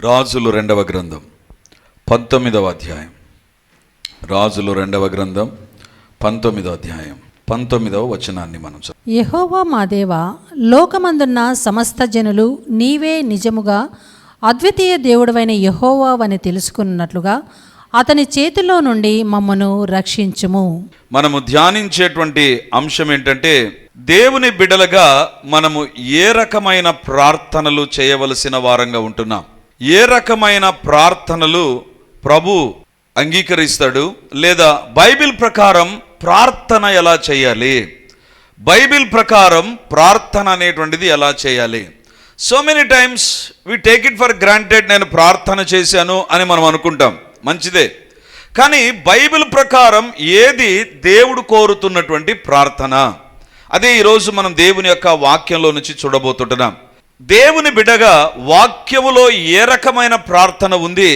రాజులు 2వ గ్రంథం 19వ అధ్యాయం. రాజులు 2వ గ్రంథం 19వ అధ్యాయం 19వ వచనాన్ని మనం యెహోవా మా దేవా, లోకమందున్న సమస్త జనులు నీవే నిజముగా అద్వితీయ దేవుడవైన యెహోవావని తెలుసుకున్నట్లుగా అతని చేతిలో నుండి మమ్మను రక్షించుము. మనము ధ్యానించేటువంటి అంశం ఏంటంటే, దేవుని బిడ్డలుగా మనము ఏ రకమైన ప్రార్థనలు చేయవలసిన వారంగా ఉంటున్నాం, ఏ రకమైన ప్రార్థనలు ప్రభు అంగీకరిస్తాడు, లేదా బైబిల్ ప్రకారం ప్రార్థన ఎలా చేయాలి, బైబిల్ ప్రకారం ప్రార్థన అనేటువంటిది ఎలా చేయాలి. So many times we take it for granted. నేను ప్రార్థన చేశాను అని మనం అనుకుంటాం, మంచిదే. కానీ బైబిల్ ప్రకారం ఏది దేవుడు కోరుతున్నటువంటి ప్రార్థన, అదే ఈరోజు మనం దేవుని యొక్క వాక్యంలో నుంచి చూడబోతుంటున్నాం. దేవుని బిడ్డగా వాక్యములో ఏ రకమైన ప్రార్థన ఉంది,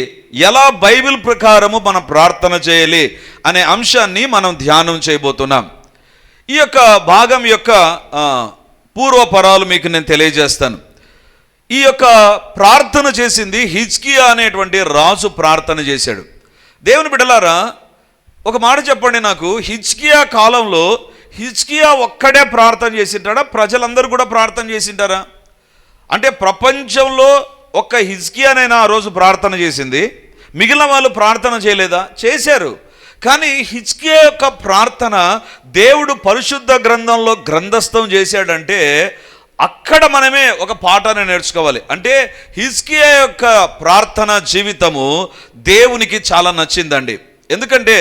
ఎలా బైబిల్ ప్రకారము మనం ప్రార్థన చేయాలి అనే అంశాన్ని మనం ధ్యానం చేయబోతున్నాం. ఈ యొక్క భాగం యొక్క పూర్వపరాలు మీకు నేను తెలియజేస్తాను. ఈ యొక్క ప్రార్థన చేసింది హిజ్కియా అనేటువంటి రాజు ప్రార్థన చేశాడు. దేవుని బిడ్డలారా, ఒక మాట చెప్పండి నాకు, హిజ్కియా కాలంలో హిజ్కియా ఒక్కడే ప్రార్థన చేసింటాడా, ప్రజలందరూ కూడా ప్రార్థన చేసింటారా? అంటే ప్రపంచంలో ఒక్క హిజ్కియానైనా ఆ రోజు ప్రార్థన చేసింది, మిగిలిన వాళ్ళు ప్రార్థన చేయలేదా? చేశారు. కానీ హిజ్కియా యొక్క ప్రార్థన దేవుడు పరిశుద్ధ గ్రంథంలో గ్రంథస్థం చేశాడంటే అక్కడ మనమే ఒక పాఠాన్ని నేర్చుకోవాలి. అంటే హిజ్కియా యొక్క ప్రార్థన జీవితము దేవునికి చాలా నచ్చిందండి. ఎందుకంటే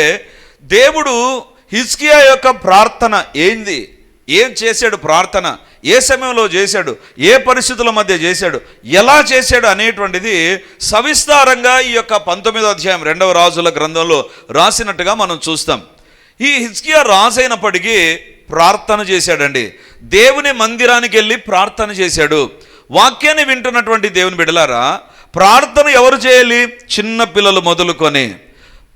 దేవుడు హిజ్కియా యొక్క ప్రార్థన ఏంది, ఏం చేశాడు, ప్రార్థన ఏ సమయంలో చేశాడు, ఏ పరిస్థితుల మధ్య చేశాడు, ఎలా చేశాడు అనేటువంటిది సవిస్తారంగా ఈ యొక్క 19వ అధ్యాయం 2వ రాజుల గ్రంథంలో రాసినట్టుగా మనం చూస్తాం. ఈ హిజ్కియా రాజు అయినప్పటికీ ప్రార్థన చేశాడండి. దేవుని మందిరానికి వెళ్ళి ప్రార్థన చేశాడు. వాక్యాన్ని వింటున్నటువంటి దేవుని బిడ్డలారా, ప్రార్థన ఎవరు చేయాలి? చిన్న పిల్లలు మొదలుకొని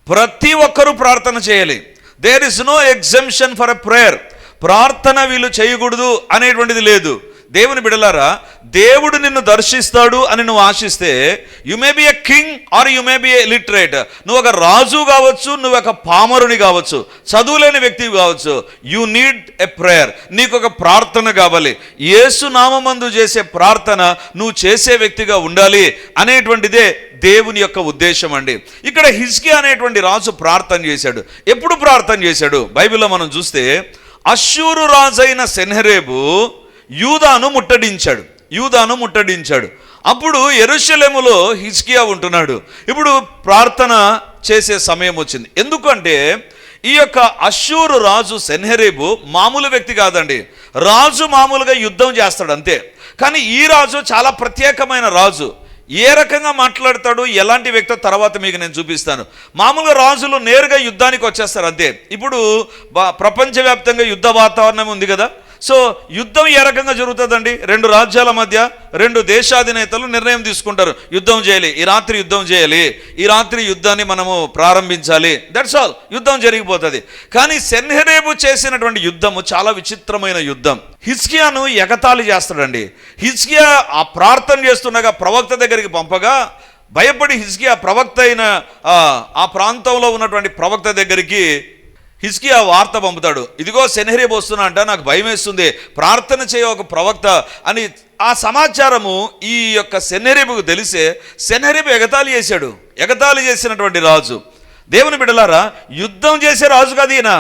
ప్రతి ఒక్కరూ ప్రార్థన చేయాలి. There is no exemption for a prayer. ప్రార్థన వీళ్ళు చేయకూడదు అనేటువంటిది లేదు. దేవుని బిడ్డలారా, దేవుడు నిన్ను దర్శిస్తాడు అని నువ్వు ఆశిస్తే, you may be a king or you may be a literate. నువ్వు ఒక రాజు కావచ్చు, నువ్వు ఒక పామరుని కావచ్చు, చదువులేని వ్యక్తివి కావచ్చు, యు నీడ్ ఎ ప్రేయర్. నీకు ఒక ప్రార్థన కావాలి. యేసు నామమందు చేసే ప్రార్థన నువ్వు చేసే వ్యక్తిగా ఉండాలి అనేటువంటిదే దేవుని యొక్క ఉద్దేశం అండి. ఇక్కడ హిజ్కియా అనేటువంటి రాజు ప్రార్థన చేశాడు. ఎప్పుడు ప్రార్థన చేశాడు? బైబిల్లో మనం చూస్తే అష్షూరు రాజైన సెన్హెరీబు యూదాను ముట్టడించాడు. అప్పుడు యెరూషలేములో హిజ్కియా ఉంటున్నాడు. ఇప్పుడు ప్రార్థన చేసే సమయం వచ్చింది. ఎందుకంటే ఈ యొక్క అష్షూరు రాజు సెన్హెరీబు మామూలు వ్యక్తి కాదండి. రాజు మామూలుగా యుద్ధం చేస్తాడు అంతే. కానీ ఈ రాజు చాలా ప్రత్యేకమైన రాజు. ఏ రకంగా మాట్లాడతాడు, ఎలాంటి వ్యక్తో తర్వాత మీకు నేను చూపిస్తాను. మామూలుగా రాజులు నేరుగా యుద్ధానికి వచ్చేస్తారు అంతే. ఇప్పుడు ప్రపంచవ్యాప్తంగా యుద్ధ వాతావరణం ఉంది కదా. సో యుద్ధం ఏ రకంగా జరుగుతుందండి? 2 రాజ్యాల మధ్య 2 దేశాధినేతలు నిర్ణయం తీసుకుంటారు, యుద్ధం చేయాలి, ఈ రాత్రి యుద్ధం చేయాలి, ఈ రాత్రి యుద్ధాన్ని మనము ప్రారంభించాలి. దట్స్ ఆల్, యుద్ధం జరిగిపోతుంది. కానీ సెన్హెరీబు చేసినటువంటి యుద్ధము చాలా విచిత్రమైన యుద్ధం. హిజ్కియాను ఎగతాళి చేస్తాడండి. హిజ్కియా ఆ ప్రార్థన చేస్తుండగా ప్రవక్త దగ్గరికి పంపగా భయపడి హిజ్కియా ప్రవక్త అయిన ఆ ప్రాంతంలో ఉన్నటువంటి ప్రవక్త దగ్గరికి హిజ్కియా వార్త పంపుతాడు. ఇదిగో సెన్హెరీబు వస్తున్నా అంట, నాకు భయం వేస్తుంది, ప్రార్థన చేయ ఒక ప్రవక్త అని. ఆ సమాచారము ఈ యొక్క సెన్హెరీబుకు తెలిసే సెన్హెరీబు ఎగతాళి చేసినటువంటి రాజు. దేవుని బిడ్డలారా, యుద్ధం చేసే రాజు కాదు ఈయన.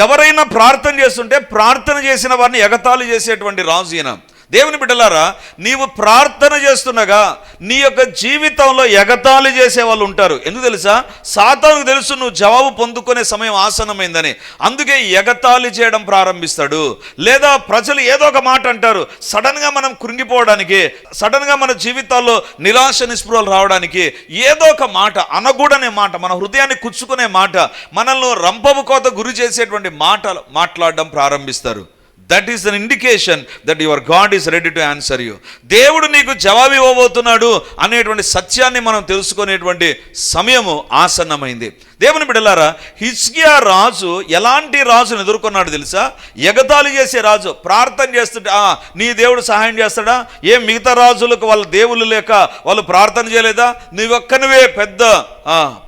ఎవరైనా ప్రార్థన చేస్తుంటే ప్రార్థన చేసిన వారిని ఎగతాళి చేసేటువంటి రాజు ఈయన. దేవుని బిడ్డలారా, నీవు ప్రార్థన చేస్తుండగా నీ యొక్క జీవితంలో ఎగతాళి చేసే వాళ్ళు ఉంటారు. ఎందుకు తెలుసా? సాతానుకు తెలుసు నువ్వు జవాబు పొందుకునే సమయం ఆసన్నమైందని. అందుకే ఎగతాళి చేయడం ప్రారంభిస్తాడు. లేదా ప్రజలు ఏదో ఒక మాట అంటారు, సడన్గా మనం కృంగిపోవడానికి, సడన్గా మన జీవితాల్లో నిరాశ నిస్పృహలు రావడానికి ఏదో ఒక మాట, అనకూడనే మాట, మన హృదయాన్ని కుచ్చుకునే మాట, మనల్ని రంపపు కోత గురి చేసేటువంటి మాటలు మాట్లాడడం ప్రారంభిస్తారు. That is an indication that your God is ready to answer you. దేవుడు నీకు జవాబు ఇవ్వబోతున్నాడు అనేటువంటి సత్యాన్ని మనం తెలుసుకునేటువంటి సమయము ఆసన్నమైంది. దేవుని బిడ్డలారా, హిజ్కియా రాజు ఎలాంటి రాజును ఎదుర్కొన్నాడు తెలుసా? ఎగతాళి చేసే రాజు. ప్రార్థన చేస్తుంటే నీ దేవుడు సహాయం చేస్తాడా? ఏం మిగతా రాజులకు వాళ్ళ దేవుళ్ళు లేక వాళ్ళు ప్రార్థన చేయలేదా? నీవొక్కనివే పెద్ద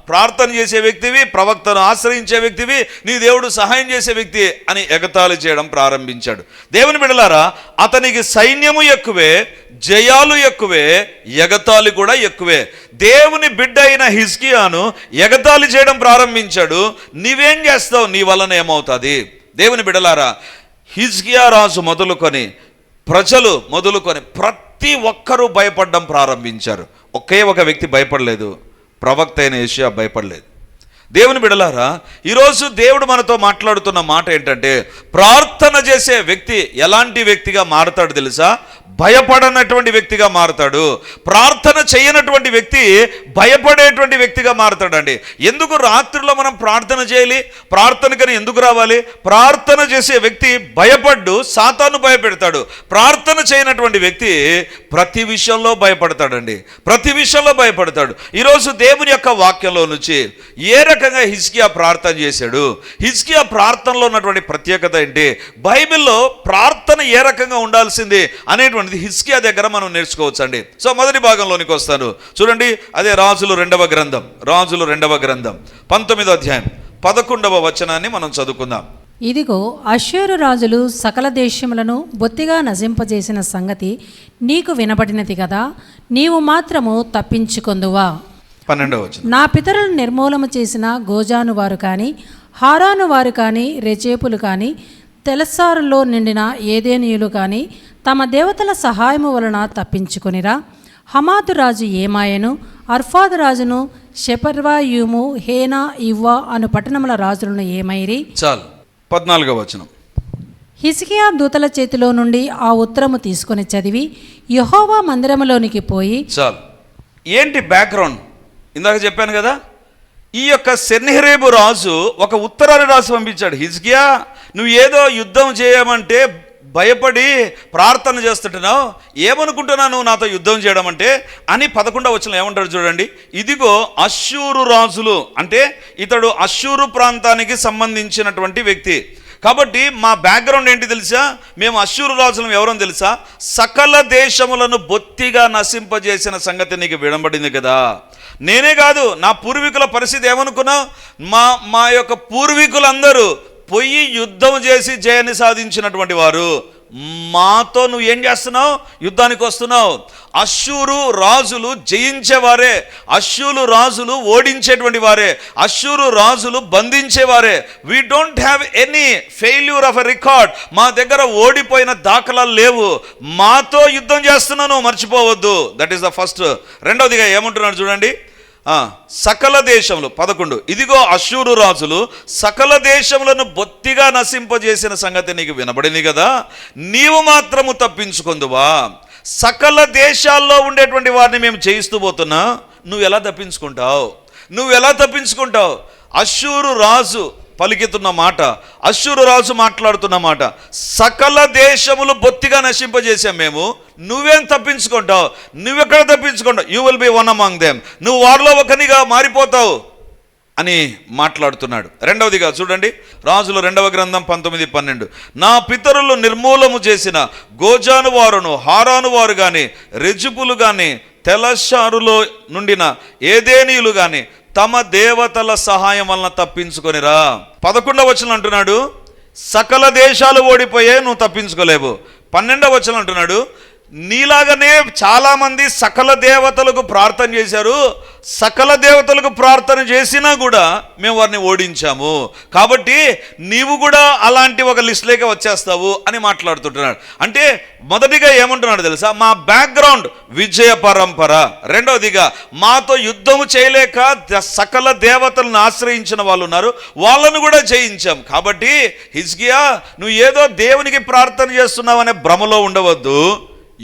ప్రార్థన చేసే వ్యక్తివి, ప్రవక్తను ఆశ్రయించే వ్యక్తివి, నీ దేవుడు సహాయం చేసే వ్యక్తి అని ఎగతాళి చేయడం ప్రారంభించాడు. దేవుని బిడ్డలారా, అతనికి సైన్యము ఎక్కువే, జయాలు ఎక్కువే, ఎగతాళి కూడా ఎక్కువే. దేవుని బిడ్డ అయిన హిజ్కియాను ఎగతాళి చేయడం ప్రారంభించాడు. నీవేం చేస్తావు? నీ వలన ఏమవుతుంది? దేవుని బిడ్డలారా, హిజ్కియా రాజు మొదలుకొని ప్రజలు మొదలుకొని ప్రతి ఒక్కరూ భయపడడం ప్రారంభించారు. ఒకే ఒక వ్యక్తి భయపడలేదు, ప్రవక్త అయిన యెషయా భయపడలేదు. దేవుని బిడ్డలారా, ఈరోజు దేవుడు మనతో మాట్లాడుతున్న మాట ఏంటంటే, ప్రార్థన చేసే వ్యక్తి ఎలాంటి వ్యక్తిగా మారతాడు తెలుసా? భయపడనటువంటి వ్యక్తిగా మారతాడు. ప్రార్థన చేయనటువంటి వ్యక్తి భయపడేటువంటి వ్యక్తిగా మారతాడండి. ఎందుకు రాత్రిలో మనం ప్రార్థన చేయాలి? ప్రార్థనకని ఎందుకు రావాలి? ప్రార్థన చేసే వ్యక్తి భయపడ్డు సాతాను భయపెడతాడు. ప్రార్థన చేయనటువంటి వ్యక్తి ప్రతి విషయంలో భయపడతాడండి, ప్రతి విషయంలో భయపడతాడు. ఈరోజు దేవుని యొక్క వాక్యంలో నుంచి ఏ రకంగా హిజ్కియా ప్రార్థన చేశాడు, హిజ్కియా ప్రార్థనలో ఉన్నటువంటి ప్రత్యేకత ఏంటి, బైబిల్లో ప్రార్థన ఏ రకంగా ఉండాల్సింది అనేటువంటి హిజ్కియా దగ్గర మనం నేర్చుకోవచ్చు అండి. సో మొదటి భాగంలోనికి వస్తాను చూడండి. అదే రాజులు 2వ గ్రంథం, రాజులు 2వ గ్రంథం 19వ అధ్యాయం 11వ వచనాన్ని మనం చదువుకుందాం. ఇదిగో అష్షూరు రాజులు సకల దేశములను బొత్తిగా నశింపజేసిన సంగతి నీకు వినబడినది కదా, నీవు మాత్రము తప్పించుకొందువా? 12వ వచనం. నా పితరులను నిర్మూలన చేసిన గోజాను వారు కానీ, హారాను వారు కానీ, రెచేపులు కానీ, తెలస్సారులో నిండిన ఏదేనీయులు కానీ తమ దేవతల సహాయము వలన తప్పించుకొనిరా. హమాతు రాజు ఏమాయను, అర్ఫాదు రాజును, షెపర్వాయుము, హేనా, ఇవ్వా అను పట్టణముల రాజులను ఏమైరి. చాలు. 14వ వచనం. హిజ్కియా దూతల చేతిలో నుండి ఆ ఉత్తరము తీసుకొని చదివి యెహోవా మందిరములోనికి పోయి. చాలు. ఏంటి బ్యాక్గ్రౌండ్? ఇందాక చెప్పాను కదా, ఈ యొక్క సెన్హెరీబు రాజు ఒక ఉత్తరాన్ని రాసి పంపించాడు. హిజ్కియా, నువ్వు ఏదో యుద్ధం చేయమంటే భయపడి ప్రార్థన చేస్తుంటున్నావు, ఏమనుకుంటున్నావు నువ్వు నాతో యుద్ధం చేయడం అంటే అని 11వ వచనం ఏమంటాడు చూడండి. ఇదిగో అష్షూరు రాజులు, అంటే ఇతడు అష్షూరు ప్రాంతానికి సంబంధించినటువంటి వ్యక్తి. కాబట్టి మా బ్యాక్గ్రౌండ్ ఏంటి తెలుసా? మేము అష్షూరు రాజులం ఎవరని తెలుసా? సకల దేశములను బొత్తిగా నశింపజేసిన సంగతి నీకు వినబడింది కదా. నేనే కాదు, నా పూర్వీకుల పరిస్థితి ఏమనుకున్నావు? మా యొక్క పూర్వీకులందరూ పొయ్యి యుద్ధం చేసి జయాన్ని సాధించినటువంటి వారు. మాతో నువ్వు ఏం చేస్తున్నావు? యుద్ధానికి వస్తున్నావు. అష్షూరు రాజులు జయించేవారే, అష్షూరు రాజులు ఓడించేటువంటి వారే, అష్షూరు రాజులు బంధించేవారే. We don't have any failure of a record. మా దగ్గర ఓడిపోయిన దాఖలాలు లేవు. మాతో యుద్ధం చేస్తున్నాను, మర్చిపోవద్దు. That is the first. రెండవదిగా ఏమంటున్నాడు చూడండి, సకల దేశములు 11. ఇదిగో అష్షూరు రాజులు సకల దేశములను బొత్తిగా నశింపజేసిన సంగతి నీకు వినబడింది కదా, నీవు మాత్రము తప్పించుకొందువా? సకల దేశాల్లో ఉండేటువంటి వారిని మేము చేయిస్తూ పోతున్నా, నువ్వు ఎలా తప్పించుకుంటావు? నువ్వు ఎలా తప్పించుకుంటావు? అష్షూరు రాజు పలికితున్న మాట, అష్షూరు రాజు మాట్లాడుతున్న మాట, సకల దేశములు బొత్తిగా నశింపజేసాం మేము, నువ్వేం తప్పించుకుంటావు? నువ్వెక్కడ తప్పించుకుంటావు? You will be one among them. నువ్వు వారిలో ఒకనిగా మారిపోతావు అని మాట్లాడుతున్నాడు. రెండవదిగా చూడండి, రాజుల 2వ గ్రంథం 19:12. నా పితరులు నిర్మూలము చేసిన గోజాను వారును, హారాను వారు కానీ, రెజుపులు కానీ, తెలషారులో నుండిన ఏదేనీయులు కానీ తమ దేవతల సహాయం వలన తప్పించుకొనిరా. 11వ వచనం అంటున్నాడు, సకల దేశాలు ఓడిపోయే, నువ్వు తప్పించుకోలేవు. 12వ వచనం అంటున్నాడు, నీలాగనే చాలామంది సకల దేవతలకు ప్రార్థన చేశారు, సకల దేవతలకు ప్రార్థన చేసినా కూడా మేము వారిని ఓడించాము, కాబట్టి నీవు కూడా అలాంటి ఒక లిస్టులోకి వచ్చేస్తావు అని మాట్లాడుతుంటున్నాడు. అంటే మొదటిగా ఏమంటున్నాడు తెలుసా? మా బ్యాక్గ్రౌండ్ విజయ పరంపర. రెండవదిగా మాతో యుద్ధము చేయలేక సకల దేవతలను ఆశ్రయించిన వాళ్ళు ఉన్నారు, వాళ్ళను కూడా జయించాం. కాబట్టి హిజ్కియా, నువ్వు ఏదో దేవునికి ప్రార్థన చేస్తున్నావు అనే భ్రమలో ఉండవద్దు.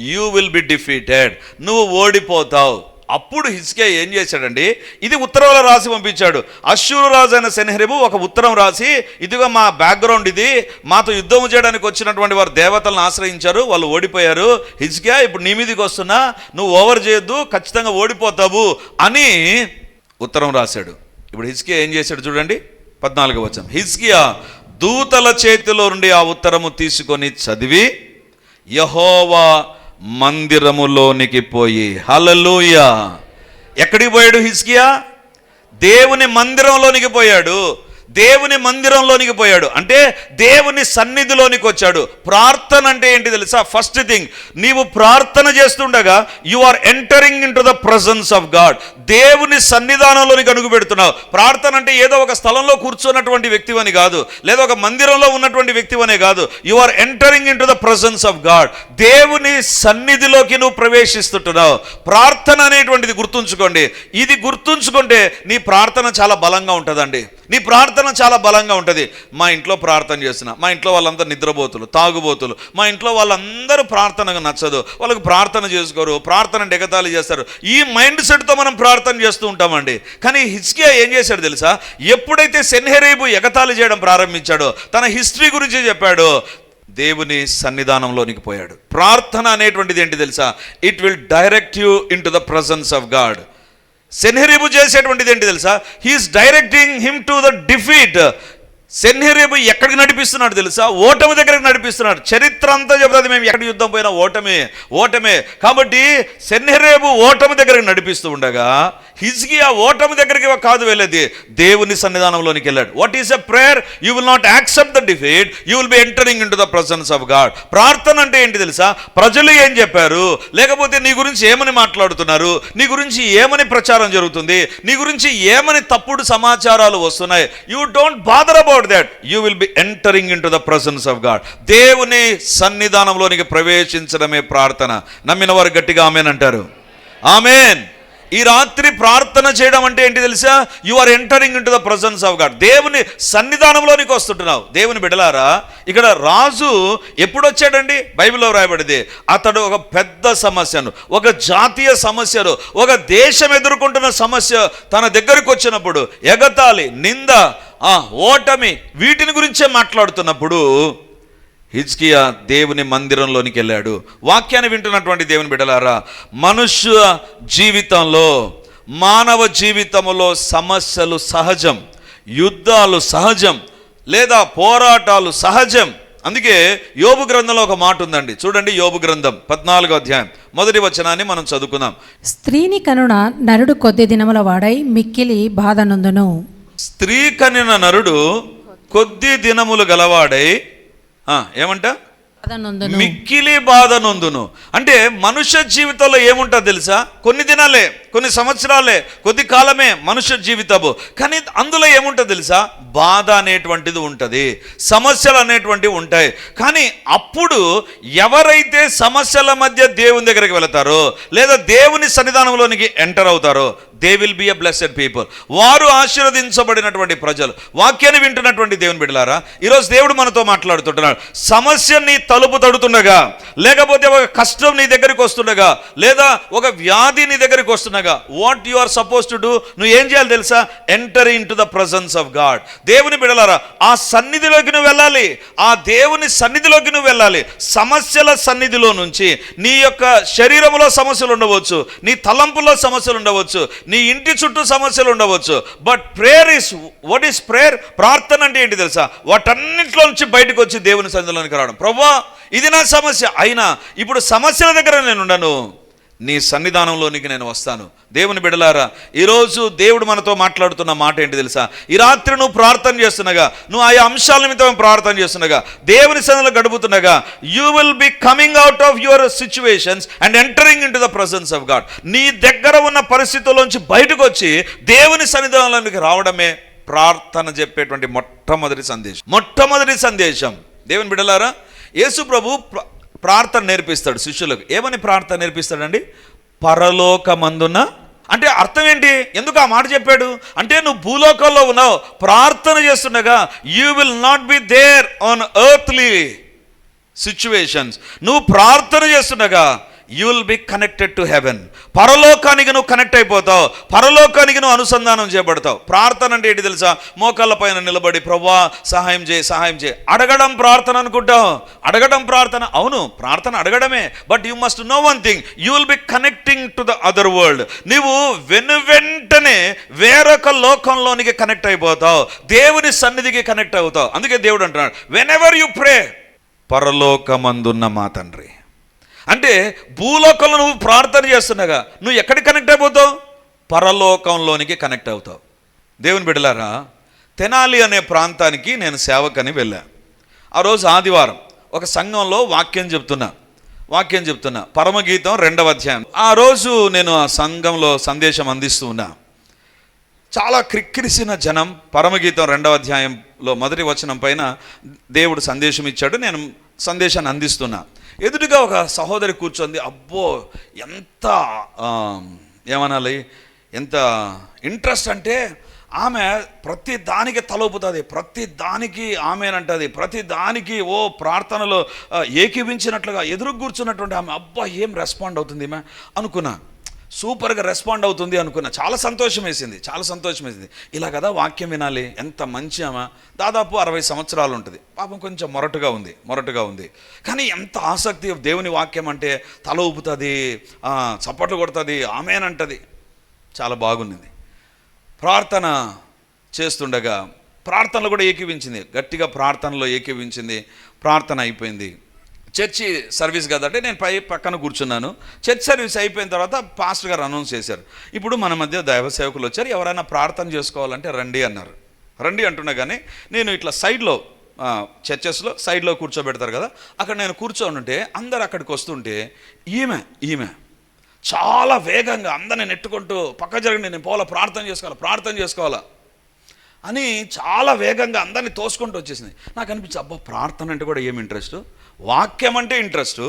You will be defeated. నువ్వు ఓడిపోతావు అప్పుడు హిజ్కియా ఏం చేశాడండి, ఇది ఉత్తరంలో రాసి పంపించాడు. అష్షూరు రాజు అయిన సెన్హెరీబు ఒక ఉత్తరం రాసి, ఇదిగో మా బ్యాక్గ్రౌండ్ ఇది, మాతో యుద్ధం చేయడానికి వచ్చినటువంటి వారు దేవతలను ఆశ్రయించారు, వాళ్ళు ఓడిపోయారు. హిజ్కియా, ఇప్పుడు నీ మీదకి వస్తున్నా, నువ్వు ఓవర్ చేయొద్దు, ఖచ్చితంగా ఓడిపోతావు అని ఉత్తరం రాశాడు. ఇప్పుడు హిజ్కియా ఏం చేశాడు చూడండి, 14వ వచనం. హిజ్కియా దూతల చేతిలో నుండి ఆ ఉత్తరము తీసుకొని చదివి యెహోవా మందిరములోనికి పోయి, హల్లెలూయా. ఎక్కడికి పోయాడు హిజ్కియా? దేవుని మందిరంలోనికి పోయాడు. దేవుని మందిరంలోనికి పోయాడు అంటే దేవుని సన్నిధిలోనికి వచ్చాడు. ప్రార్థన అంటే ఏంటి తెలుసా? ఫస్ట్ థింగ్, నీవు ప్రార్థన చేస్తుండగా you are entering in to the presence of God. దేవుని సన్నిధానంలోనికి అడుగు పెడుతున్నావు. ప్రార్థన అంటే ఏదో ఒక స్థలంలో కూర్చున్నటువంటి వ్యక్తివని కాదు, లేదా ఒక మందిరంలో ఉన్నటువంటి వ్యక్తివనే కాదు. You are entering in to the presence of God. దేవుని సన్నిధిలోకి నువ్వు ప్రవేశిస్తుంటున్నావు. ప్రార్థన అనేటువంటిది గుర్తుంచుకోండి. ఇది గుర్తుంచుకుంటే నీ ప్రార్థన చాలా బలంగా ఉంటుందండి. నీ ప్రార్థన చాలా బలంగా ఉంటుంది. మా ఇంట్లో ప్రార్థన చేస్తున్నా, మా ఇంట్లో వాళ్ళందరూ నిద్రపోతులు, తాగుబోతులు, మా ఇంట్లో వాళ్ళందరూ ప్రార్థనకు నచ్చదు, వాళ్ళకు ప్రార్థన చేసుకోరు, ప్రార్థన ఎగతాళి చేస్తారు. ఈ మైండ్ సెట్తో మనం ప్రార్థన చేస్తూ ఉంటామండి. కానీ హిజ్కియా ఏం చేశాడు తెలుసా? ఎప్పుడైతే సెన్హెరీబు ఎగతాళి చేయడం ప్రారంభించాడో, తన హిస్టరీ గురించి చెప్పాడో, దేవుని సన్నిధానంలోనికి పోయాడు. ప్రార్థన అనేటువంటిది ఏంటి తెలుసా? It will direct you in to the presence of God. సెన్హెరీబు చేసేటువంటిది ఏంటి తెలుసా? He is directing him to the defeat. సెన్హెరీబు ఎక్కడికి నడిపిస్తున్నాడు తెలుసా? ఓటమి దగ్గరికి నడిపిస్తున్నాడు. చరిత్ర అంతా చెబుతుంది, మేము ఎక్కడికి యుద్ధం పోయినా ఓటమే. కాబట్టి సెన్హెరీబు ఓటమి దగ్గరికి నడిపిస్తూ ఉండగా హిజ్కియా ఓటమి దగ్గరికి కాదు వెళ్ళేది, దేవుని సన్నిధానంలోనికి వెళ్ళాడు. What is a prayer? You will not accept the defeat, you will B entering in to the presence of God. ప్రార్థన అంటే ఏంటి తెలుసా? ప్రజలు ఏం చెప్పారు, లేకపోతే నీ గురించి ఏమని మాట్లాడుతున్నారు, నీ గురించి ఏమని ప్రచారం జరుగుతుంది, నీ గురించి ఏమని తప్పుడు సమాచారాలు వస్తున్నాయి, you don't bother about that, you will be entering into the presence of God. దేవుని సన్నిధానంలోనికి ప్రవేశించడమే ప్రార్థన. నమ్మిన వారు గట్టిగా ఆమేన్ అంటారు. ఆమేన్. ఈ రాత్రి ప్రార్థన చేయడం అంటే ఏంటి తెలుసా? You are entering in to the presence of God. దేవుని సన్నిధానంలోనికి వస్తుంటున్నావు. దేవుని బిడ్డలారా, ఇక్కడ రాజు ఎప్పుడు వచ్చాడండి? బైబిల్లో రాయబడింది, అతడు ఒక పెద్ద సమస్యను, ఒక జాతీయ సమస్యను, ఒక దేశం ఎదుర్కొంటున్న సమస్య తన దగ్గరకు వచ్చినప్పుడు, ఎగతాళి, నింద, ఓటమి, వీటిని గురించే మాట్లాడుతున్నప్పుడు హిజ్కియా దేవుని మందిరంలోనికి వెళ్ళాడు. వాక్యాన్ని వింటున్నటువంటి దేవుని బిడ్డలారా, మనుష్య జీవితంలో, మానవ జీవితంలో సమస్యలు సహజం, యుద్ధాలు సహజం, లేదా పోరాటాలు సహజం. అందుకే యోబు గ్రంథంలో ఒక మాట ఉందండి, చూడండి. యోబు గ్రంథం 14వ అధ్యాయం 1వ వచనాన్ని మనం చదువుకుందాం. స్త్రీని కనున నరుడు కొద్ది దినముల వాడై మిక్కిలి బాధనందును. స్త్రీ కనిన నరుడు కొద్ది దినములు గలవాడై ఏమంట? మిక్కిలి బాధ నొందును. అంటే మనుష్య జీవితంలో ఏముంటుంది తెలుసా? కొన్ని దినాలే, కొన్ని సంవత్సరాలే, కొద్ది కాలమే మనుష్య జీవితము. కానీ అందులో ఏముంటుంది తెలుసా? బాధ అనేటువంటిది ఉంటుంది, సమస్యలు అనేటువంటివి ఉంటాయి. కానీ అప్పుడు ఎవరైతే సమస్యల మధ్య దేవుని దగ్గరికి వెళతారో, లేదా దేవుని సన్నిధానంలోనికి ఎంటర్ అవుతారో, they will be a blessed people. వారు ఆశీర్వదించబడినటువంటి ప్రజలు. వాక్యాన్ని వింటున్నటువంటి దేవుని బిడ్డలారా, ఈరోజు దేవుడు మనతో మాట్లాడుతుంటున్నాడు. సమస్య నీ తలుపు తడుతుండగా, లేకపోతే ఒక కష్టం నీ దగ్గరికి వస్తుండగా, లేదా ఒక వ్యాధి నీ దగ్గరికి వస్తుండగా, what you are suppose to do? నువ్వు ఏం చేయాలి తెలుసా? Enter in to the presence of God. దేవుని బిడ్డలారా, ఆ సన్నిధిలోకి నువ్వు వెళ్ళాలి, ఆ దేవుని సన్నిధిలోకి నువ్వు వెళ్ళాలి. సమస్యల సన్నిధిలో నుంచి, నీ యొక్క శరీరంలో సమస్యలు ఉండవచ్చు, నీ తలంపుల్లో సమస్యలు ఉండవచ్చు, నీ ఇంటి చుట్టూ సమస్యలు ఉండవచ్చు. But prayer is, what is prayer? ప్రార్థన అంటే ఏంటి తెలుసా? వాటన్నింటిలో నుంచి బయటకు వచ్చి దేవుని సన్నిధిలోనికి రావడం. ప్రభువా, ఇది నా సమస్య, అయినా ఇప్పుడు సమస్యల దగ్గర నేను ఉండను, నీ సన్నిధానంలోనికి నేను వస్తాను. దేవుని బిడ్డలారా, ఈరోజు దేవుడు మనతో మాట్లాడుతున్న మాట ఏంటి తెలుసా? ఈ రాత్రి నువ్వు ప్రార్థన చేస్తుండగా, నువ్వు ఆయా అంశాల నిమిత్తం ప్రార్థన చేస్తుండగా, దేవుని సన్నిధిలో గడుపుతుండగా, you will be coming out of your situations and entering in to the presence of God. నీ దగ్గర ఉన్న పరిస్థితుల్లోంచి బయటకు వచ్చి దేవుని సన్నిధానంలోనికి రావడమే ప్రార్థన చెప్పేటువంటి మొట్టమొదటి సందేశం. దేవుని బిడ్డలారా, యేసు ప్రభు ప్రార్థన నేర్పిస్తాడు శిష్యులకు. ఏమని ప్రార్థన నేర్పిస్తాడండి? పరలోకమందున. అంటే అర్థం ఏంటి? ఎందుకు ఆ మాట చెప్పాడు అంటే, నువ్వు భూలోకంలో ఉన్నావు, ప్రార్థన చేస్తుండగా you will not be there on earthly situations. నువ్వు ప్రార్థన చేస్తుండగా you will be connected to heaven. పరలోకానికి నువ్వు కనెక్ట్ అయిపోతావు, పరలోకానికి నువ్వు అనుసంధానం చేయబడతావు. ప్రార్థన అంటే ఏంటి తెలుసా? మోకాళ్ళ పైన నిలబడి ప్రభువా సహాయం చేయి అడగడం ప్రార్థన అనుకుంటావు. అడగడం ప్రార్థన, అవును ప్రార్థన అడగడమే. But you must know one thing, you will be connecting to the other world. నీవు వెంటనే వేరొక లోకంలోనికి కనెక్ట్ అయిపోతావు, దేవుని సన్నిధికి కనెక్ట్ అవుతావు. అందుకే దేవుడు అంటున్నాడు, వెన్ ఎవర్ యు ప్రే, పరలోకమందున్న మా తండ్రి. అంటే భూలోకంలో నువ్వు ప్రార్థన చేస్తున్నాగా నువ్వు ఎక్కడికి కనెక్ట్ అయిపోతావు? పరలోకంలోనికి కనెక్ట్ అవుతావు. దేవుని బిడ్డలారా, తెనాలి అనే ప్రాంతానికి నేను సేవకని వెళ్ళాను. ఆ రోజు ఆదివారం ఒక సంఘంలో వాక్యం చెప్తున్నా పరమగీతం 2వ అధ్యాయం. ఆ రోజు నేను ఆ సంఘంలో సందేశం అందిస్తూ ఉన్నా. చాలా క్రిక్కిరిసిన జనం. పరమగీతం 2వ అధ్యాయంలో 1వ వచనం పైన దేవుడు సందేశం ఇచ్చాడు. నేను సందేశాన్ని అందిస్తున్నా. ఎదుటిగా ఒక సహోదరి కూర్చొంది. అబ్బో ఎంత ఏమనాలి, ఎంత ఇంట్రెస్ట్ అంటే ఆమె ప్రతి దానికి తలొపుతుంది, ప్రతి దానికి ఆమెనంటది, ప్రతి దానికి ఓ ప్రార్థనలో ఏకీవించినట్లుగా ఎదురు కూర్చున్నటువంటి ఆమె. అబ్బా ఏం రెస్పాండ్ అవుతుంది ఈమె అనుకున్నా, సూపర్గా రెస్పాండ్ అవుతుంది అనుకున్నా. చాలా సంతోషం వేసింది. ఇలా కదా వాక్యం వినాలి, ఎంత మంచి ఆమె. దాదాపు 60 సంవత్సరాలు ఉంటుంది. పాపం కొంచెం మొరటుగా ఉంది. కానీ ఎంత ఆసక్తి దేవుని వాక్యం అంటే. తల ఊపుతుంది, చప్పట్లు కొడుతుంది, ఆమెనంటది. చాలా బాగుంది. ప్రార్థన చేస్తుండగా ప్రార్థనలో కూడా ఏకీవించింది, గట్టిగా ప్రార్థనలో ఏకీవించింది. ప్రార్థన అయిపోయింది. చర్చి సర్వీస్ కదంటే నేను పక్కన కూర్చున్నాను. చర్చ్ సర్వీస్ అయిపోయిన తర్వాత పాస్టర్ గారు అనౌన్స్ చేశారు, ఇప్పుడు మన మధ్య దైవ సేవకులు వచ్చారు, ఎవరైనా ప్రార్థన చేసుకోవాలంటే రండి అన్నారు. రండి అంటున్నా కానీ నేను ఇట్లా సైడ్లో, చర్చెస్లో సైడ్లో కూర్చోబెడతారు కదా, అక్కడ నేను కూర్చొని ఉంటే అందరు అక్కడికి వస్తుంటే ఈమె చాలా వేగంగా అందరిని నెట్టుకుంటూ పక్క జరగండి, నేను పోవాలా, ప్రార్థన చేసుకోవాలా అని చాలా వేగంగా అందరినీ తోసుకుంటూ వచ్చేసింది. నాకు అనిపించింది, అబ్బా ప్రార్థన అంటే కూడా ఏమి ఇంట్రెస్ట్, వాక్యం అంటే ఇంట్రెస్ట్,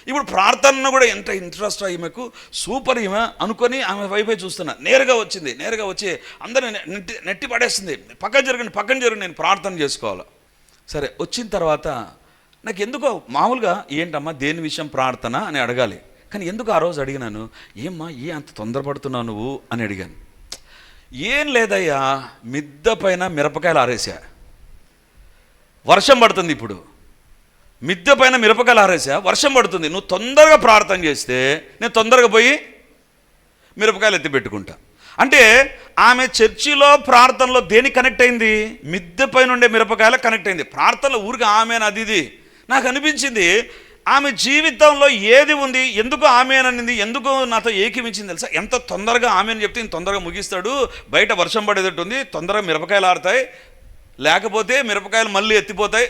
ఇప్పుడు ప్రార్థన కూడా ఎంత ఇంట్రెస్ట్ ఈమెకు, సూపర్ ఈమె అనుకొని ఆమె వైపే చూస్తున్నా. నేరుగా వచ్చి అందరిని నెట్టి పడేస్తుంది. పక్కన జరగండి నేను ప్రార్థన చేసుకోవాలి. సరే వచ్చిన తర్వాత నాకు ఎందుకో మామూలుగా ఏంటమ్మా దేని విషయం ప్రార్థన అని అడగాలి, కానీ ఎందుకు ఆ రోజు అడిగినాను, ఏమ్మా అంత తొందరపడుతున్నావు నువ్వు అని అడిగాను. ఏం లేదయ్యా, మిద్దె పైన మిరపకాయలు ఆరేసా, వర్షం పడుతుంది. ఇప్పుడు మిద్దె పైన మిరపకాయలు ఆరేసా, వర్షం పడుతుంది. నువ్వు తొందరగా ప్రార్థన చేస్తే నేను తొందరగా పోయి మిరపకాయలు ఎత్తి పెట్టుకుంటా. అంటే ఆమె చర్చిలో ప్రార్థనలో దేనికి కనెక్ట్ అయింది? మిద్దె పైన ఉండే మిరపకాయలకు కనెక్ట్ అయింది. ప్రార్థనలో ఊరికి ఆమె అది నాకు అనిపించింది. ఆమె జీవితంలో ఏది ఉంది, ఎందుకు ఆమెననింది, ఎందుకు నాతో ఏకీవించింది తెలుసా? ఎంత తొందరగా ఆమెను చెప్తే తొందరగా ముగిస్తాడు, బయట వర్షం పడేటట్టు ఉంది, తొందరగా మిరపకాయలు ఆరుతాయి, లేకపోతే మిరపకాయలు మళ్ళీ ఎత్తిపోతాయి.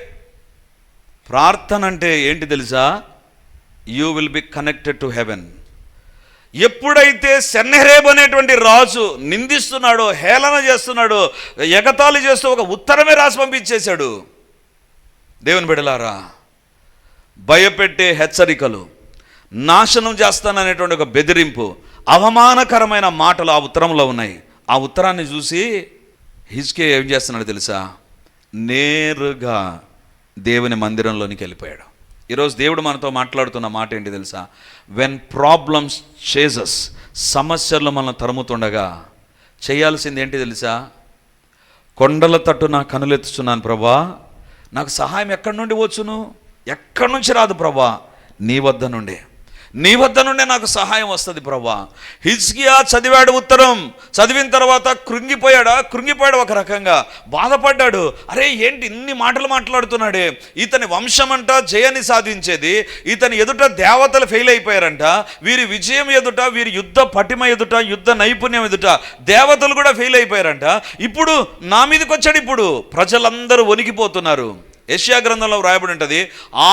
ప్రార్థన అంటే ఏంటి తెలుసా? You will be connected to haven. ఎప్పుడైతే సెన్నెహెరేబు అనేటువంటి రాజు నిందిస్తున్నాడో, హేళన చేస్తున్నాడో, ఎగతాళి చేస్తూ ఒక ఉత్తరమే రాసి పంపించేశాడు. దేవుని బిడ్డలారా, భయపెట్టే హెచ్చరికలు, నాశనం చేస్తాననేటువంటి ఒక బెదిరింపు, అవమానకరమైన మాటలు ఆ ఉత్తరంలో ఉన్నాయి. ఆ ఉత్తరాన్ని చూసి హిజ్కియా ఏం చేస్తున్నాడు తెలుసా? నేరుగా దేవుని మందిరంలోనికి వెళ్ళిపోయాడు. ఈరోజు దేవుడు మనతో మాట్లాడుతున్న మాట ఏంటి తెలుసా? వెన్ ప్రాబ్లమ్స్ చేజెస్, సమస్యలు మనం తరుముతుండగా చేయాల్సింది ఏంటి తెలుసా? కొండల తట్టు నా కనులెత్తుచున్నాను ప్రభా, నాకు సహాయం ఎక్కడి నుండి వచ్చును? ఎక్కడి నుంచి రాదు ప్రభా, నీ వద్ద నుండే నాకు సహాయం వస్తుంది ప్రభా. హిజ్కియా చదివాడు ఉత్తరం, చదివిన తర్వాత కృంగిపోయాడు, ఒక రకంగా బాధపడ్డాడు. అరే ఏంటి ఇన్ని మాటలు మాట్లాడుతున్నాడే, ఇతని వంశమంట జయాన్ని సాధించేది, ఇతని ఎదుట దేవతలు ఫెయిల్ అయిపోయారంట, వీరి విజయం ఎదుట, వీరి యుద్ధ పటిమ ఎదుట, యుద్ధ నైపుణ్యం ఎదుట దేవతలు కూడా ఫెయిల్ అయిపోయారంట. ఇప్పుడు నా మీదకి వచ్చాడు, ఇప్పుడు ప్రజలందరూ వణికిపోతున్నారు. యెషయా గ్రంథంలో వ్రాయబడి ఉంటుంది,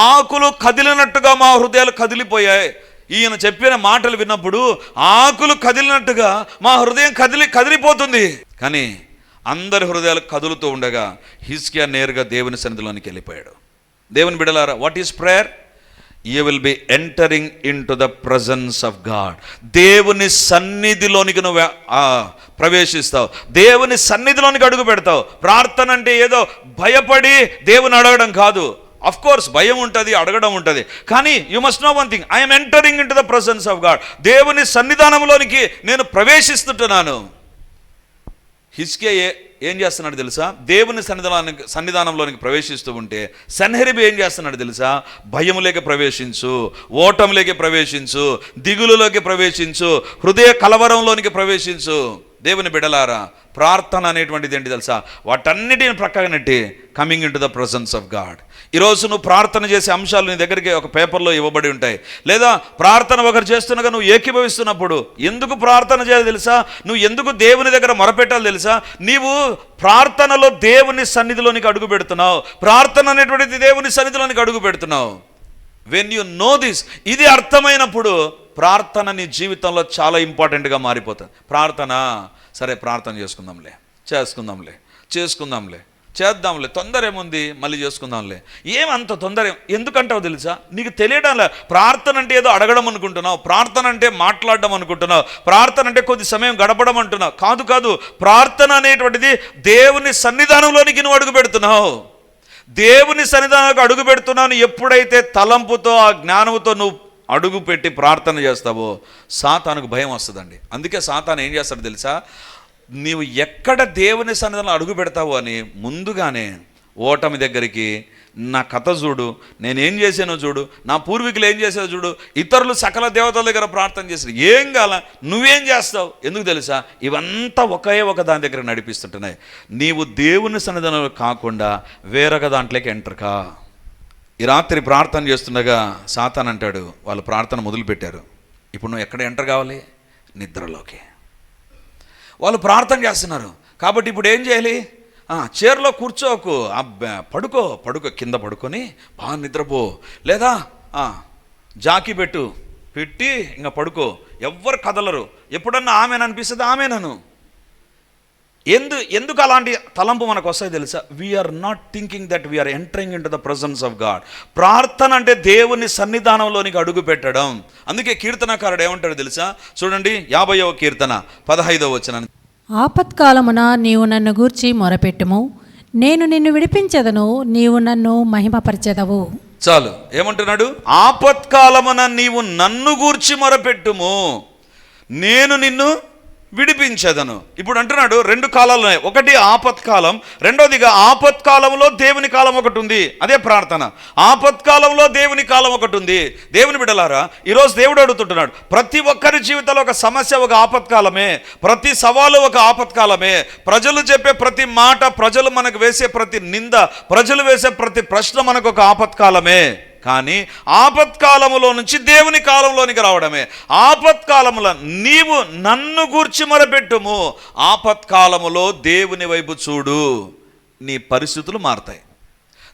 ఆకులు కదిలినట్టుగా మా హృదయాలు కదిలిపోయాయి. ఈయన చెప్పిన మాటలు విన్నప్పుడు ఆకులు కదిలినట్టుగా మా హృదయం కదిలిపోతుంది. కానీ అందరి హృదయాలు కదులుతూ ఉండగా హిజ్కియా నేరుగా దేవుని సన్నిధిలోనికి వెళ్ళిపోయాడు. దేవుని బిడ్డలారా, what is prayer? You will B entering in to the presence of God. దేవుని సన్నిధిలోనికి నువ్వు ప్రవేశిస్తావు, దేవుని సన్నిధిలోనికి అడుగు పెడతావు. ప్రార్థన అంటే ఏదో భయపడి దేవుని అడగడం కాదు, అఫ్ కోర్స్ భయం ఉంటుంది, అడగడం ఉంటుంది, కానీ you must know one thing, I'm entering in to the presence of God. దేవుని సన్నిధానంలోనికి నేను ప్రవేశిస్తుంటున్నాను. హిజ్కియా ఏం చేస్తున్నాడు తెలుసా? దేవుని సన్నిధానంలోనికి ప్రవేశిస్తూ ఉంటే సన్హెరీబు ఏం చేస్తున్నాడు తెలుసా? భయములోకి ప్రవేశించు, ఓటములోకి ప్రవేశించు, దిగులులోకి ప్రవేశించు, హృదయ కలవరంలోనికి ప్రవేశించు. దేవుని బిడ్డలారా, ప్రార్థన అనేటువంటిది ఏంటి తెలుసా? వాటన్నిటిని ప్రక్కన నెట్టి coming in to the presence of God. ఈరోజు నువ్వు ప్రార్థన చేసే అంశాలు నీ దగ్గరికి ఒక పేపర్లో ఇవ్వబడి ఉంటాయి, లేదా ప్రార్థన ఒకరు చేస్తున్నగా నువ్వు ఏకీభవిస్తున్నప్పుడు ఎందుకు ప్రార్థన చేయాలి తెలుసా? నువ్వు ఎందుకు దేవుని దగ్గర మొరపెట్టాలి తెలుసా? నీవు ప్రార్థనలో దేవుని సన్నిధిలోనికి అడుగు పెడుతున్నావు. ప్రార్థన అనేటువంటిది దేవుని సన్నిధిలోనికి అడుగు పెడుతున్నావు. వెన్ యు నో దిస్, ఇది అర్థమైనప్పుడు ప్రార్థన నీ జీవితంలో చాలా ఇంపార్టెంట్గా మారిపోతుంది. ప్రార్థన, సరే ప్రార్థన చేసుకుందాంలే, చేద్దాంలే, తొందర ఏముంది, మళ్ళీ చేసుకుందాంలే. ఏమంత తొందర ఎందుకంటావు తెలుసా? నీకు తెలియడంలే. ప్రార్థన అంటే ఏదో అడగడం అనుకుంటున్నావు, ప్రార్థన అంటే మాట్లాడడం అనుకుంటున్నావు, ప్రార్థన అంటే కొద్ది సమయం గడపడం అంటున్నావు. కాదు, ప్రార్థన అనేటువంటిది దేవుని సన్నిధానంలోనికి నువ్వు అడుగు పెడుతున్నావు. దేవుని సన్నిధానంలోకి అడుగు పెడుతున్నావు. ఎప్పుడైతే తలంపుతో, ఆ జ్ఞానంతో నువ్వు అడుగు పెట్టి ప్రార్థన చేస్తావో సాతానుకు భయం వస్తుందండి. అందుకే సాతాను ఏం చేస్తాడు తెలుసా? నీవు ఎక్కడ దేవుని సన్నిధానంలో అడుగు పెడతావు అని ముందుగానే ఓటమి దగ్గరికి, నా కథ చూడు, నేనేం చేశానో చూడు, నా పూర్వీకులు ఏం చేశారో చూడు, ఇతరులు సకల దేవతల దగ్గర ప్రార్థన చేశారు, ఏం కాల, నువ్వేం చేస్తావు? ఎందుకు తెలుసా? ఇవంతా ఒకే ఒక దాని దగ్గర నడిపిస్తుంటున్నాయి. నీవు దేవుని సన్నిధానంలో కాకుండా వేరొక దాంట్లోకి ఎంటర్ కా. ఈ రాత్రి ప్రార్థన చేస్తుండగా సాతాన్ అంటాడు, వాళ్ళు ప్రార్థన మొదలుపెట్టారు, ఇప్పుడు నువ్వు ఎక్కడ ఎంటర్ కావాలి? నిద్రలోకి. వాళ్ళు ప్రార్థన చేస్తున్నారు కాబట్టి ఇప్పుడు ఏం చేయాలి? చైర్లో కూర్చోకు, పడుకో, కింద పడుకొని బాగా నిద్రపో, లేదా జాకీ పెట్టి ఇంకా పడుకో. ఎవ్వరు కదలరు. ఎప్పుడన్నా ఆమెననిపిస్తుంది ఆమెనను. ఎందుకు అలాంటి తలంపు మనకు వస్తాయి తెలుసా? We're not thinking that we're entering in to the presence of God. ప్రార్థన అంటే దేవుని సన్నిధానంలోనికి అడుగు పెట్టడం. అందుకే కీర్తనకారుడు ఏమంటాడు తెలుసా? చూడండి, 50వ కీర్తన 15వ వచనం. ఆపత్కాలమున నీవు నన్ను గూర్చి మొరపెట్టుము, నేను నిన్ను విడిపించెదను, నీవు నన్ను మహిమపరచెదవు. చాలు, ఏమంటున్నాడు? ఆపత్కాలమున నీవు నన్ను గూర్చి మొరపెట్టుము, నేను నిన్ను విడిపించదను. ఇప్పుడు అంటున్నాడు రెండు కాలాలు ఉన్నాయి. ఒకటి ఆపత్కాలం, రెండోదిగా ఆపత్కాలంలో దేవుని కాలం ఒకటి ఉంది, అదే ప్రార్థన. ఆపత్కాలంలో దేవుని కాలం ఒకటి ఉంది. దేవుని బిడ్డలారా, ఈరోజు దేవుడు అడుగుతుంటున్నాడు, ప్రతి ఒక్కరి జీవితంలో ఒక సమస్య ఒక ఆపత్కాలమే, ప్రతి సవాలు ఒక ఆపత్కాలమే. ప్రజలు చెప్పే ప్రతి మాట, ప్రజలు మనకు వేసే ప్రతి నింద, ప్రజలు వేసే ప్రతి ప్రశ్న మనకు ఒక ఆపత్కాలమే. కానీ ఆపత్కాలములో నుంచి దేవుని కాలంలోనికి రావడమే. ఆపత్కాలములో నీవు నన్ను గూర్చి మొరపెట్టుము, ఆపత్కాలములో దేవుని వైపు చూడు, నీ పరిస్థితులు మారతాయి.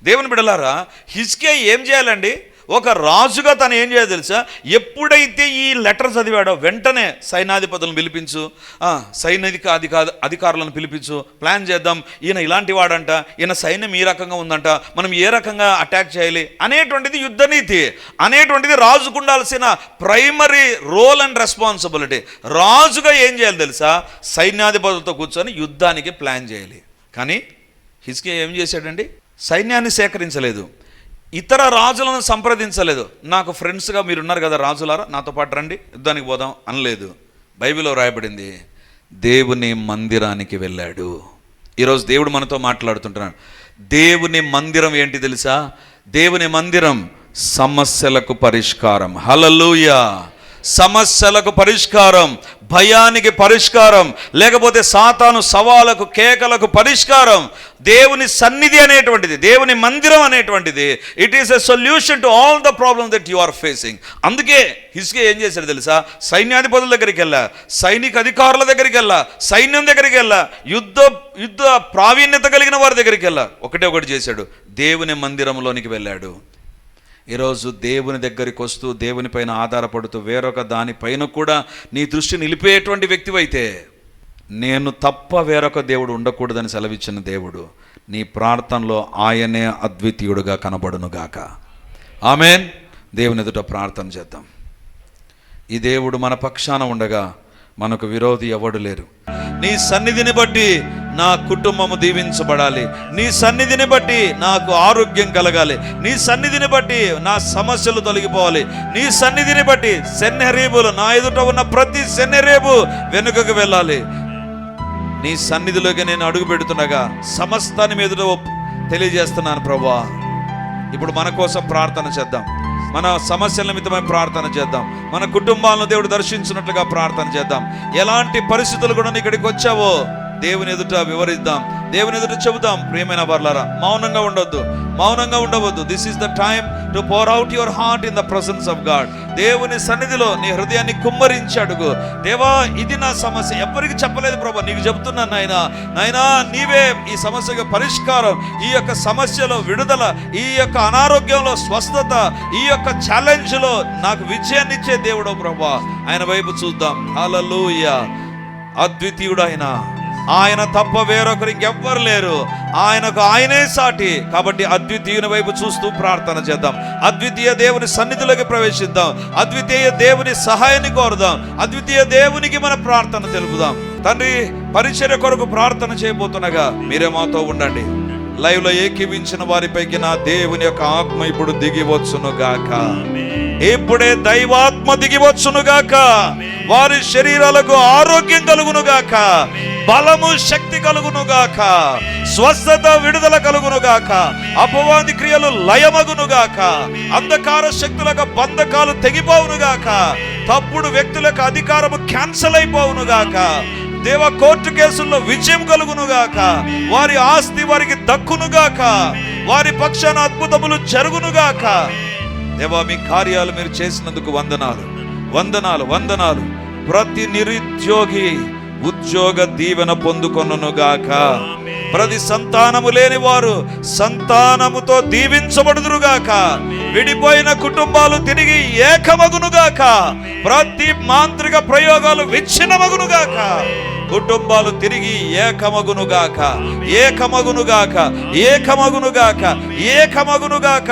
దేవుని బిడ్డలారా, హిజ్కియా ఏం చేయాలండి? ఒక రాజుగా తను ఏం చేయాలి తెలుసా? ఎప్పుడైతే ఈ లెటర్ చదివాడో వెంటనే సైన్యాధిపతులను పిలిపించు, సైనిక అధికారులను పిలిపించు, ప్లాన్ చేద్దాం, ఈయన ఇలాంటి వాడంట, ఈయన సైన్యం ఈ రకంగా ఉందంట, మనం ఏ రకంగా అటాక్ చేయాలి అనేటువంటిది యుద్ధనీతి అనేటువంటిది రాజుకు ఉండాల్సిన ప్రైమరీ రోల్ అండ్ రెస్పాన్సిబిలిటీ. రాజుగా ఏం చేయాలి తెలుసా? సైన్యాధిపతులతో కూర్చొని యుద్ధానికి ప్లాన్ చేయాలి. కానీ హిజ్కియా ఏం చేశాడండి? సైన్యాన్ని సేకరించలేదు, ఇతర రాజులను సంప్రదించలేదు. నాకు ఫ్రెండ్స్గా మీరున్నారు కదా రాజులారా, నాతో పాటు రండి యుద్ధానికి పోదాం అనలేదు. బైబిల్లో రాయబడింది, దేవుని మందిరానికి వెళ్ళాడు. ఈరోజు దేవుడు మనతో మాట్లాడుతుంటున్నాడు. దేవుని మందిరం ఏంటి తెలుసా? దేవుని మందిరం సమస్యలకు పరిష్కారం. హల్లెలూయా! సమస్యలకు పరిష్కారం, భయానికి పరిష్కారం, లేకపోతే సాతాను సవాలకు కేకలకు పరిష్కారం దేవుని సన్నిధి అనేటువంటిది, దేవుని మందిరం అనేటువంటిది. It is a solution to all the problem that you are facing. అందుకే హిజ్కియా ఏం చేశాడు తెలుసా? సైన్యాధిపతుల దగ్గరికి వెళ్ళా, సైనిక అధికారుల దగ్గరికి వెళ్ళా, సైన్యం దగ్గరికి వెళ్ళా, యుద్ధ ప్రావీణ్యత కలిగిన వారి దగ్గరికి వెళ్ళా. ఒకటి చేశాడు, దేవుని మందిరంలోనికి వెళ్ళాడు. ఈరోజు దేవుని దగ్గరికి వస్తూ దేవుని పైన ఆధారపడుతూ వేరొక దానిపైన కూడా నీ దృష్టి నిలిపేటువంటి వ్యక్తివైతే, నేను తప్ప వేరొక దేవుడు ఉండకూడదని సెలవిచ్చిన దేవుడు నీ ప్రార్థనలో ఆయనే అద్వితీయుడుగా కనబడునుగాక. ఆమేన్. దేవుని ఎదుట ప్రార్థన చేద్దాం. ఈ దేవుడు మన పక్షాన ఉండగా మనకు విరోధి ఎవడు లేరు. నీ సన్నిధిని బట్టి నా కుటుంబము దీవించబడాలి, నీ సన్నిధిని బట్టి నాకు ఆరోగ్యం కలగాలి, నీ సన్నిధిని బట్టి నా సమస్యలు తొలగిపోవాలి, నీ సన్నిధిని బట్టి సెన్నెరేబులు నా ఎదుట ఉన్న ప్రతి సెన్నెరేబు వెనుకకు వెళ్ళాలి. నీ సన్నిధిలోకి నేను అడుగు పెడుతుండగా సమస్తాన్ని ఎదుట తెలియజేస్తున్నాను ప్రభువా. ఇప్పుడు మన కోసం ప్రార్థన చేద్దాం, మన సమస్యల నిమిత్తమై ప్రార్థన చేద్దాం, మన కుటుంబాలను దేవుడు దర్శించినట్లుగా ప్రార్థన చేద్దాం. ఎలాంటి పరిస్థితులు కూడా ఇక్కడికి వచ్చావో దేవుని ఎదుట వివరిద్దాం, దేవుని ఎదుట చెబుదాం. ప్రియమైన వారలారా, మౌనంగా ఉండొద్దు, మౌనంగా ఉండవద్దు. This is the time to pour out your heart in the presence of God. దేవుని సన్నిధిలో నీ హృదయాన్ని కుమ్మరించి అడుగు. దేవా, ఇది నా సమస్య, ఎవరికి చెప్పలేదు ప్రభా, నీకు చెబుతున్నాను నాయనా. నాయనా, నీవే ఈ సమస్యకు పరిష్కారం, ఈ యొక్క సమస్యలో విడుదల, ఈ యొక్క అనారోగ్యంలో స్వస్థత, ఈ యొక్క ఛాలెంజ్లో నాకు విజయాన్ని ఇచ్చే దేవుడో ప్రభా. ఆయన వైపు చూద్దాం. హల్లెలూయా. అద్వితీయుడు ఆయన తప్ప వేరొకరు ఇంకెవ్వరు లేరు, ఆయనకు ఆయనే సాటి. కాబట్టి అద్వితీయుని వైపు చూస్తూ ప్రార్థన చేద్దాం, అద్వితీయ దేవుని సన్నిధిలోకి ప్రవేశిద్దాం, అద్వితీయ దేవుని సహాయాన్ని కోరుదాం, అద్వితీయ దేవునికి మన ప్రార్థన తెలుపుదాం. తండ్రి, పరిచర్య కొరకు ప్రార్థన చేయబోతుండగా మీరే మాతో ఉండండి. లైవ్ లో ఏకీవించిన వారిపైకి నా దేవుని యొక్క ఆత్మ ఇప్పుడు దిగివచ్చును గాక. ఇప్పుడే దైవాత్మ దిగివచ్చును గాక. వారి శరీరాలకు ఆరోగ్యం కలుగును గాక, బలము శక్తి కలుగును గాక, స్వస్థత విడుదల కలుగును గాక, అపవాది క్రియలు లయమగును గాక, అంధకార శక్తులకు బంధకాలు తెగిపోవును గాక, తప్పుడు వ్యక్తులకు అధికారము క్యాన్సల్ అయిపోవును గాక, దేవ కోర్టు కేసుల్లో విజయం కలుగును గాక, వారి ఆస్తి వారికి దక్కును గాక, వారి పక్షాన అద్భుతములు జరుగును గాక. దేవా, మీ కార్యాలు మీరు చేసినందుకు వందనాలు, వందనాలు, వందనాలు. ప్రతి నిరుద్యోగి ఉద్యోగ దీవెన పొందుకొనును గాక. ప్రతి సంతానము లేని వారు సంతానముతో దీవించబడుదురుగాక. విడిపోయిన కుటుంబాలు తిరిగి ఏకమగునుగాక. ప్రతి మాంత్రిక ప్రయోగాలు విచ్ఛిన్నమగునుగాక. కుటుంబాలు తిరిగి ఏకమగునుగాక, ఏకమగునుగాక, ఏకమగునుగాక, ఏకమగునుగాక.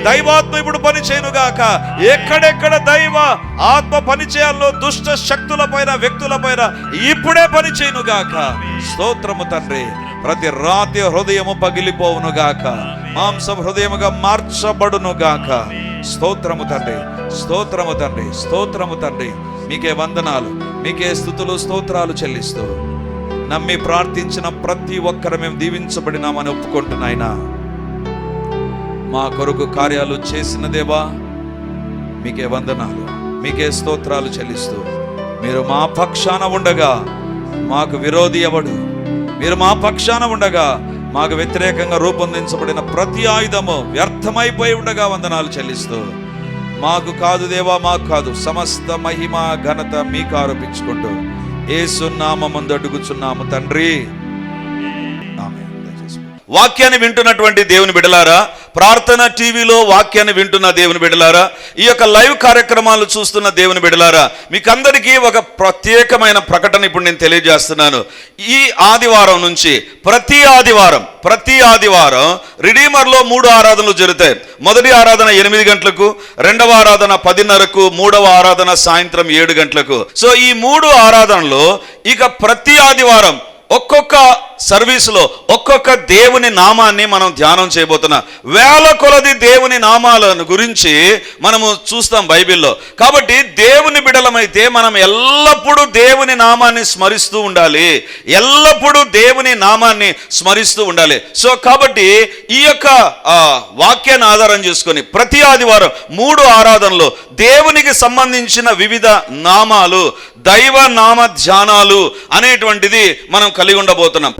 దైవాత్మ ఇప్పుడు పనిచేయునుగాక. ఎక్కడెక్కడ దైవ ఆత్మ పనిచేయాలో దుష్ట శక్తుల పైన, వ్యక్తుల పైన ఇప్పుడే పనిచేయునుగాక. స్తోత్రము తండ్రి. ప్రతి రాతి హృదయము పగిలిపోవునుగాక, మాంసం హృదయముగా మార్చబడునుగాక. స్తోత్రము తండ్రి, స్తోత్రము తండ్రి, స్తోత్రము తండ్రి. మీకే వందనాలు, మీకే స్తుతులు స్తోత్రాలు చెల్లిస్తూ నమ్మి ప్రార్థించిన ప్రతి ఒక్కరు మేము దీవించబడినామని ఒప్పుకుంటున్నాయినా. మా కొరకు కార్యాలు చేసిన దేవా మీకే వందనాలు, మీకే స్తోత్రాలు చెల్లిస్తూ మీరు మా పక్షాన ఉండగా మాకు విరోధి ఎవడు? మీరు మా పక్షాన ఉండగా మాకు వ్యతిరేకంగా రూపొందించబడిన ప్రతి ఆయుధము వ్యర్థమైపోయి ఉండగా వందనాలు చెల్లిస్తూ, మాకు కాదు దేవా, మాకు కాదు, సమస్త మహిమ ఘనత మీకు ఆరోపించుకుంటూ యేసు నామమున అడుగుచున్నాము తండ్రి, ఆమేన్. వాక్యాన్ని వింటున్నటువంటి దేవుని బిడ్డలారా, ప్రార్థన టీవీలో వాక్యాన్ని వింటున్న దేవుని బిడ్డలారా, ఈ యొక్క లైవ్ కార్యక్రమాలు చూస్తున్న దేవుని బిడ్డలారా, మీకందరికీ ఒక ప్రత్యేకమైన ప్రకటన ఇప్పుడు నేను తెలియజేస్తున్నాను. ఈ ఆదివారం నుంచి ప్రతి ఆదివారం రిడీమర్లో 3 ఆరాధనలు జరుగుతాయి. మొదటి ఆరాధన 8 గంటలకు, రెండవ ఆరాధన 10:30కు, మూడవ ఆరాధన సాయంత్రం 7 గంటలకు. సో ఈ 3 ఆరాధనలో ఇక ప్రతి ఆదివారం ఒక్కొక్క సర్వీసులో ఒక్కొక్క దేవుని నామాన్ని మనం ధ్యానం చేయబోతున్నాం. వేల కొలది దేవుని నామాలను గురించి మనము చూస్తాం బైబిల్లో. కాబట్టి దేవుని బిడలమైతే మనం ఎల్లప్పుడూ దేవుని నామాన్ని స్మరిస్తూ ఉండాలి, ఎల్లప్పుడూ దేవుని నామాన్ని స్మరిస్తూ ఉండాలి. సో కాబట్టి ఈ యొక్క వాక్యాన్ని ఆధారం చేసుకొని ప్రతి ఆదివారం 3 ఆరాధనలు దేవునికి సంబంధించిన వివిధ నామాలు, దైవ నామ ధ్యానాలు అనేటువంటిది మనం కలిగి ఉండబోతున్నాం.